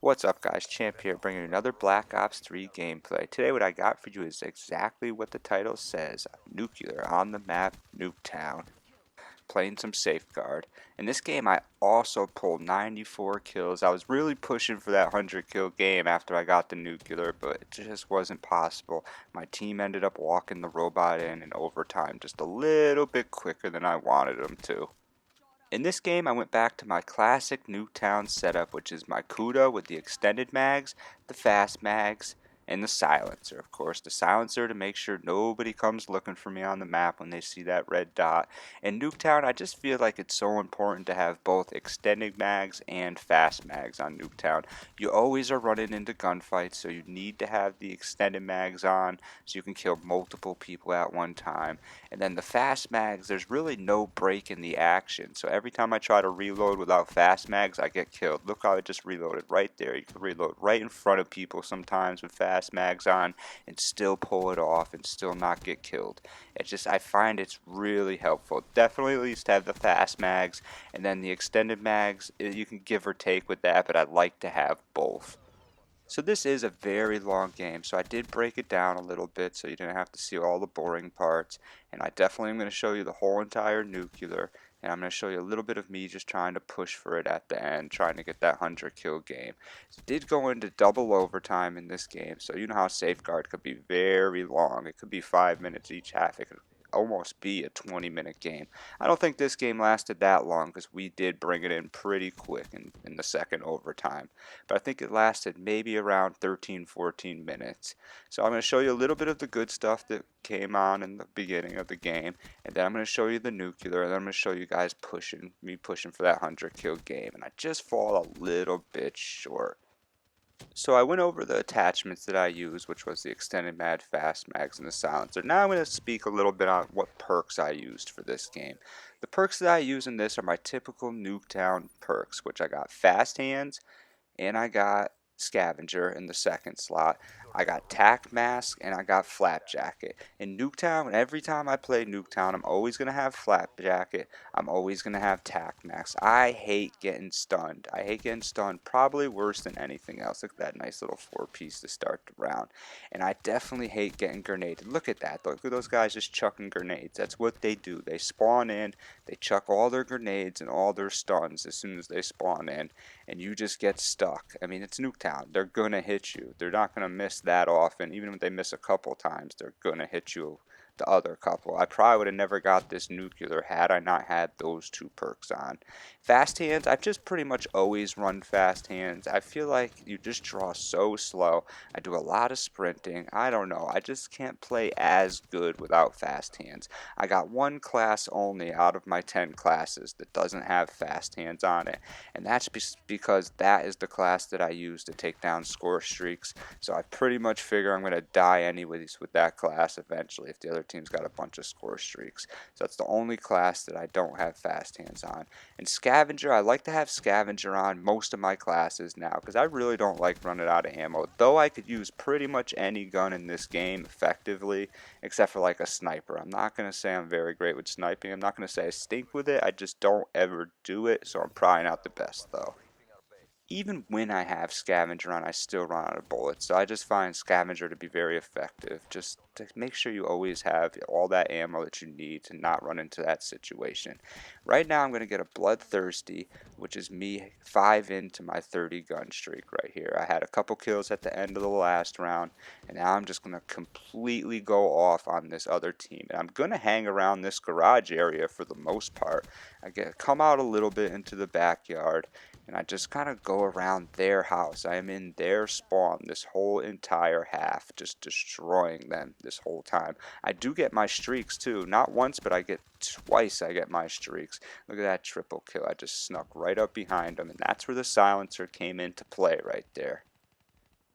What's up guys, Champ here bringing you another Black Ops 3 gameplay. Today what I got for you is exactly what the title says, nuclear on the map, nuketown. Playing some Safeguard. In this game I also pulled 94 kills. I was really pushing for that 100 kill game after I got the nuclear, but it just wasn't possible. My team ended up walking the robot in overtime just a little bit quicker than I wanted them to. In this game, I went back to my classic Nuketown setup, which is my kuda with the extended mags, the fast mags, and the silencer. Of course, the silencer to make sure nobody comes looking for me on the map when they see that red dot. In Nuketown, I just feel like it's so important to have both extended mags and fast mags on Nuketown. You always are running into gunfights, so you need to have the extended mags on so you can kill multiple people at one time. And then the fast mags, there's really no break in the action. So every time I try to reload without fast mags, I get killed. Look how I just reloaded right there. You can reload right in front of people sometimes with fast mags on and still pull it off and still not get killed. It's just, I find it's really helpful. Definitely at least have the fast mags, and then the extended mags, you can give or take with that, but I'd like to have both. So this is a very long game, so I did break it down a little bit so you didn't have to see all the boring parts, and I definitely am going to show you the whole entire nuclear, and I'm going to show you a little bit of me just trying to push for it at the end, trying to get that 100 kill game. It did go into double overtime in this game, so you know how Safeguard could be very long. It could be 5 minutes each half. It could almost be a 20-minute game. I don't think this game lasted that long because we did bring it in pretty quick in the second overtime. But I think it lasted maybe around 13-14 minutes. So I'm going to show you a little bit of the good stuff that came on in the beginning of the game, and then I'm going to show you the nuclear, and then I'm going to show you guys me pushing for that 100 kill game, and I just fall a little bit short. So I went over the attachments that I use, which was the extended mag, fast mags, and the silencer. Now I'm going to speak a little bit on what perks I used for this game. The perks that I use in this are my typical Nuketown perks, which I got fast hands, and I got scavenger in the second slot. I got tack mask and I got flap jacket. In Nuketown, every time I play Nuketown, I'm always gonna have flap jacket. I'm always gonna have tack mask. I hate getting stunned. I hate getting stunned probably worse than anything else. Look at that nice little 4-piece to start the round. And I definitely hate getting grenaded. Look at that. Look at those guys just chucking grenades. That's what they do. They spawn in, they chuck all their grenades and all their stuns as soon as they spawn in, and you just get stuck. I mean, it's Nuketown. They're gonna hit you. They're not gonna miss that often. Even if they miss a couple times, they're gonna hit you the other couple. I probably would have never got this nuclear had I not had those two perks on. Fast hands, I've just pretty much always run fast hands. I feel like you just draw so slow. I do a lot of sprinting. I don't know. I just can't play as good without fast hands. I got one class only out of my 10 classes that doesn't have fast hands on it, and that's because that is the class that I use to take down score streaks. So I pretty much figure I'm going to die anyways with that class eventually if the other team's got a bunch of score streaks. So that's the only class that I don't have fast hands on. And scavenger, I like to have scavenger on most of my classes now because I really don't like running out of ammo. Though I could use pretty much any gun in this game effectively except for like a sniper. I'm not going to say I'm very great with sniping. I'm not going to say I stink with it. I just don't ever do it, so I'm probably not the best though. Even when I have scavenger on, I still run out of bullets. So I just find scavenger to be very effective. Just to make sure you always have all that ammo that you need to not run into that situation. Right now I'm going to get a bloodthirsty, which is me 5 into my 30 gun streak right here. I had a couple kills at the end of the last round, and now I'm just going to completely go off on this other team. And I'm going to hang around this garage area for the most part. Come out a little bit into the backyard, and I just kind of go around their house. I am in their spawn this whole entire half, just destroying them this whole time. I do get my streaks too, not once, but I get twice. I get my streaks. Look at that triple kill. I just snuck right up behind them, and that's where the silencer came into play right there.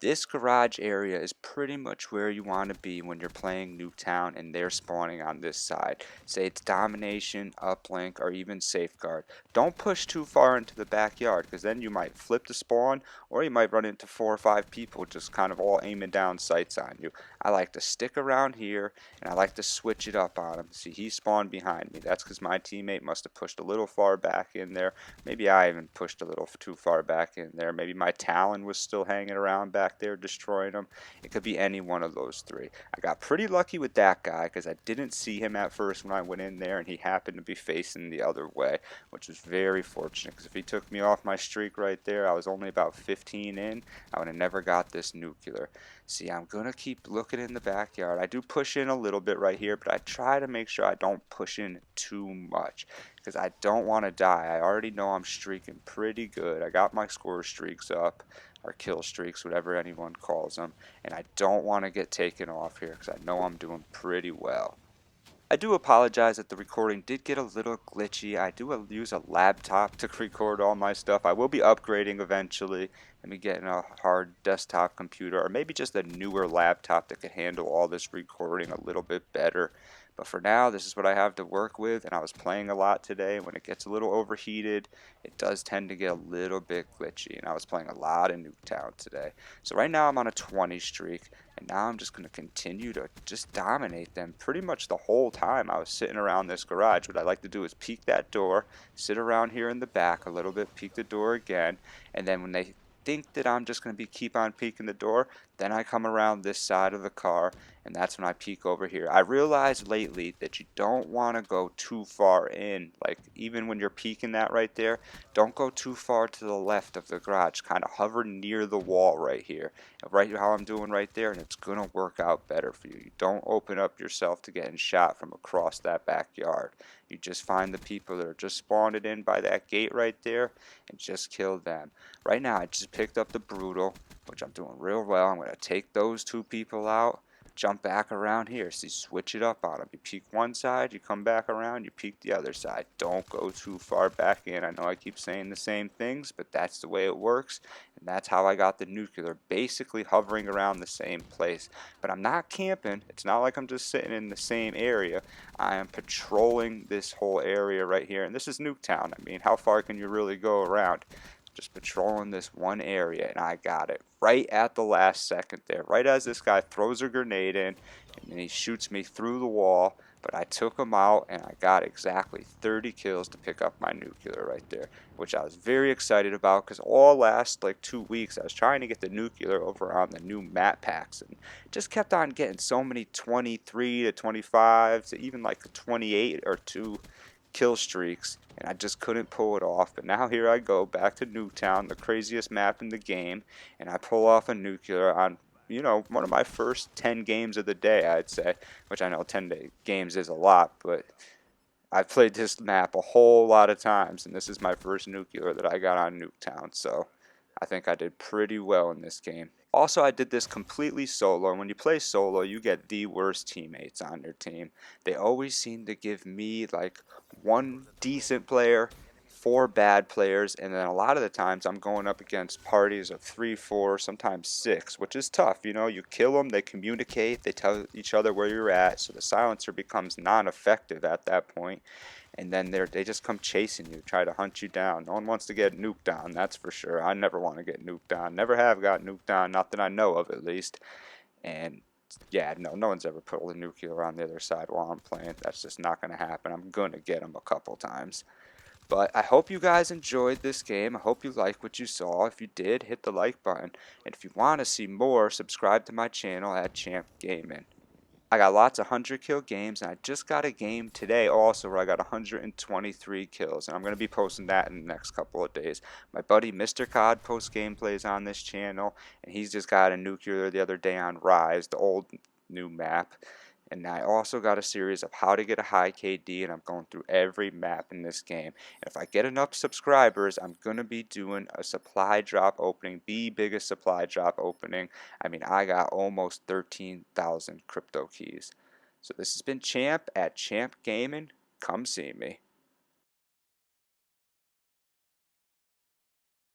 This garage area is pretty much where you want to be when you're playing Nuketown and they're spawning on this side. Say it's domination, uplink, or even safeguard. Don't push too far into the backyard because then you might flip the spawn or you might run into 4 or 5 people just kind of all aiming down sights on you. I like to stick around here, and I like to switch it up on him. See, he spawned behind me. That's because my teammate must have pushed a little far back in there. Maybe I even pushed a little too far back in there. Maybe my Talon was still hanging around back there destroying him. It could be any one of those three. I got pretty lucky with that guy because I didn't see him at first when I went in there, and he happened to be facing the other way, which was very fortunate because if he took me off my streak right there, I was only about 15 in, I would have never got this nuclear. See, I'm going to keep looking in the backyard. I do push in a little bit right here, but I try to make sure I don't push in too much because I don't want to die. I already know I'm streaking pretty good. I got my score streaks up, or kill streaks, whatever anyone calls them, and I don't want to get taken off here because I know I'm doing pretty well. I do apologize that the recording did get a little glitchy. I do use a laptop to record all my stuff. I will be upgrading eventually and be getting a hard desktop computer or maybe just a newer laptop that can handle all this recording a little bit better. But for now, this is what I have to work with, and I was playing a lot today. When it gets a little overheated, it does tend to get a little bit glitchy, and I was playing a lot in Nuketown today. So right now I'm on a 20 streak, and now I'm just going to continue to just dominate them pretty much the whole time I was sitting around this garage. What I like to do is peek that door, sit around here in the back a little bit, peek the door again, and then when they think that I'm just going to keep on peeking the door, then I come around this side of the car, and that's when I peek over here. I realized lately that you don't want to go too far in, like even when you're peeking that right there, don't go too far to the left of the garage. Kind of hover near the wall right here, right how I'm doing right there, and it's going to work out better for you. You don't open up yourself to getting shot from across that backyard. You just find the people that are just spawned in by that gate right there and just kill them. Right now I just picked up the brutal, which I'm doing real well. I'm going to take those two people out, jump back around here. See, switch it up on them. You peek one side, you come back around, you peek the other side. Don't go too far back in. I know I keep saying the same things, but that's the way it works, and that's how I got the nuclear, basically hovering around the same place. But I'm not camping. It's not like I'm just sitting in the same area. I am patrolling this whole area right here, and this is Nuketown. I mean, how far can you really go around? Just patrolling this one area, and I got it right at the last second there, right as this guy throws a grenade in, and then he shoots me through the wall, but I took him out, and I got exactly 30 kills to pick up my nuclear right there, which I was very excited about, because all last like 2 weeks I was trying to get the nuclear over on the new map packs, and just kept on getting so many 23 to 25 to even like 28 or 2 kill streaks, and I just couldn't pull it off. But now here I go back to Nuketown, the craziest map in the game, and I pull off a nuclear on, you know, one of my first 10 games of the day, I'd say, which I know 10 games is a lot, but I've played this map a whole lot of times, and this is my first nuclear that I got on Nuketown, so I think I did pretty well in this game. Also, I did this completely solo, and when you play solo, you get the worst teammates on your team. They always seem to give me like one decent player, 4 bad players, and then a lot of the times I'm going up against parties of 3, 4, sometimes 6, which is tough. You know, you kill them, they communicate, they tell each other where you're at, so the silencer becomes non-effective at that point, and then they just come chasing you, try to hunt you down. No one wants to get nuked down, that's for sure. I never want to get nuked down. Never have got nuked down, not that I know of at least. And yeah, no one's ever put a nuclear on the other side while I'm playing. That's just not going to happen. I'm going to get them a couple times. But I hope you guys enjoyed this game. I hope you liked what you saw. If you did, hit the like button. And if you want to see more, subscribe to my channel at Champ Gaming. I got lots of 100 kill games, and I just got a game today also where I got 123 kills, and I'm going to be posting that in the next couple of days. My buddy Mr. COD posts gameplays on this channel, and he's just got a nuclear the other day on Rise, the old new map. And I also got a series of how to get a high KD, and I'm going through every map in this game. And if I get enough subscribers, I'm going to be doing a supply drop opening, the biggest supply drop opening. I mean, I got almost 13,000 crypto keys. So this has been Champ at Champ Gaming. Come see me.